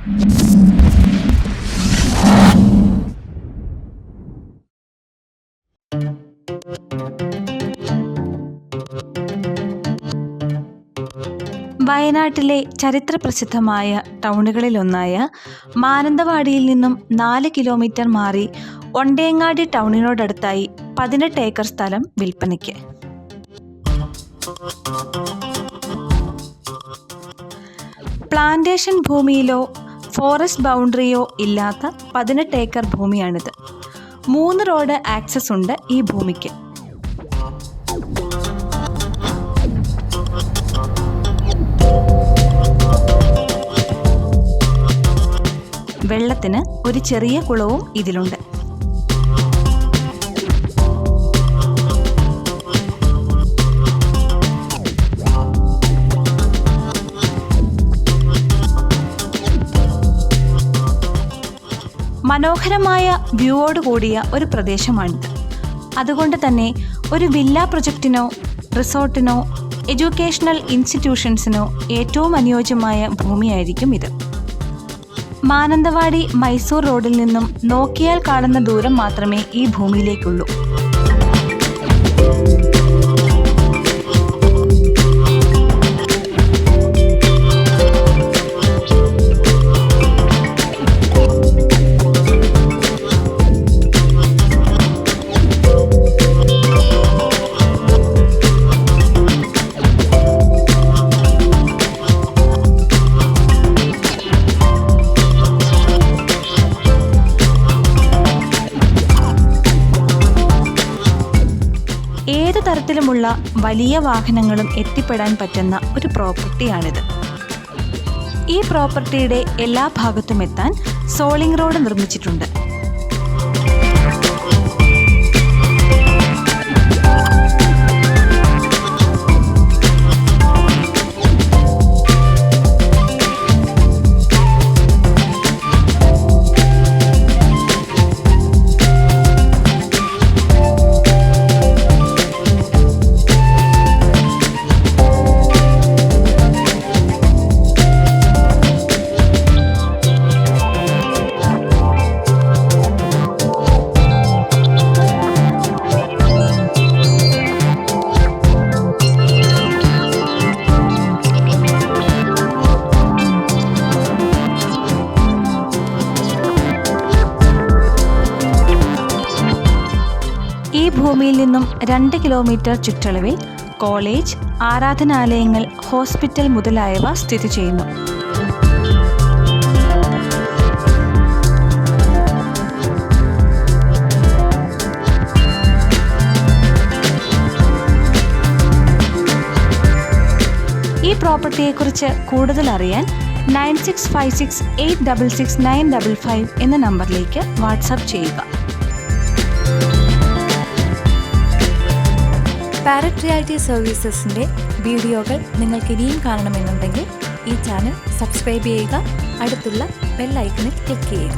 വയനാട്ടിലെ ചരിത്രപ്രസിദ്ധമായ ടൗണുകളിലൊന്നായ മാനന്തവാടിയിൽ നിന്നും 4 കിലോമീറ്റർ മാറി ഒണ്ടേങ്ങാടി ടൗണിനോടടുത്തായി 18 ഏക്കർ സ്ഥലം വിൽപ്പനയ്ക്ക്. പ്ലാന്റേഷൻ ഭൂമിയിലോ ഫോറസ്റ്റ് ബൗണ്ടറിയോ ഇല്ലാത്ത 18 ഏക്കർ ഭൂമിയാണിത്. 3 റോഡ് ആക്സസ് ഉണ്ട് ഈ ഭൂമിക്ക്. വെള്ളത്തിന് ഒരു ചെറിയ കുളവും ഇതിലുണ്ട്. മനോഹരമായ വ്യൂവോട് കൂടിയ ഒരു പ്രദേശമാണിത്. അതുകൊണ്ട് തന്നെ ഒരു വില്ല പ്രൊജക്റ്റിനോ റിസോർട്ടിനോ എഡ്യൂക്കേഷണൽ ഇൻസ്റ്റിറ്റ്യൂഷൻസിനോ ഏറ്റവും അനുയോജ്യമായ ഭൂമിയായിരിക്കും ഇത്. മാനന്തവാടി മൈസൂർ റോഡിൽ നിന്നും നോക്കിയാൽ കാണുന്ന ദൂരം മാത്രമേ ഈ ഭൂമിയിലേക്കുള്ളൂ. ഏത് തരത്തിലുമുള്ള വലിയ വാഹനങ്ങളും എത്തിപ്പെടാൻ പറ്റുന്ന ഒരു പ്രോപ്പർട്ടിയാണിത്. ഈ പ്രോപ്പർട്ടിയുടെ എല്ലാ ഭാഗത്തും എത്താൻ സോളിംഗ് റോഡ് നിർമ്മിച്ചിട്ടുണ്ട്. ഈ ഭൂമിയിൽ നിന്നും 2 കിലോമീറ്റർ ചുറ്റളവിൽ കോളേജ്, ആരാധനാലയങ്ങൾ, ഹോസ്പിറ്റൽ മുതലായവ സ്ഥിതി ചെയ്യുന്നു. ഈ പ്രോപ്പർട്ടിയെക്കുറിച്ച് കൂടുതൽ അറിയാൻ 9656866955 എന്ന നമ്പറിലേക്ക് വാട്സാപ്പ് ചെയ്യുക. പാരറ്റ് റിയാലിറ്റി സർവീസസിൻ്റെ വീഡിയോകൾ നിങ്ങൾക്ക് ഇനിയും കാണണമെന്നുണ്ടെങ്കിൽ ഈ ചാനൽ സബ്സ്ക്രൈബ് ചെയ്യുക. അടുത്തുള്ള ബെൽ ഐക്കണിൽ ക്ലിക്ക് ചെയ്യുക.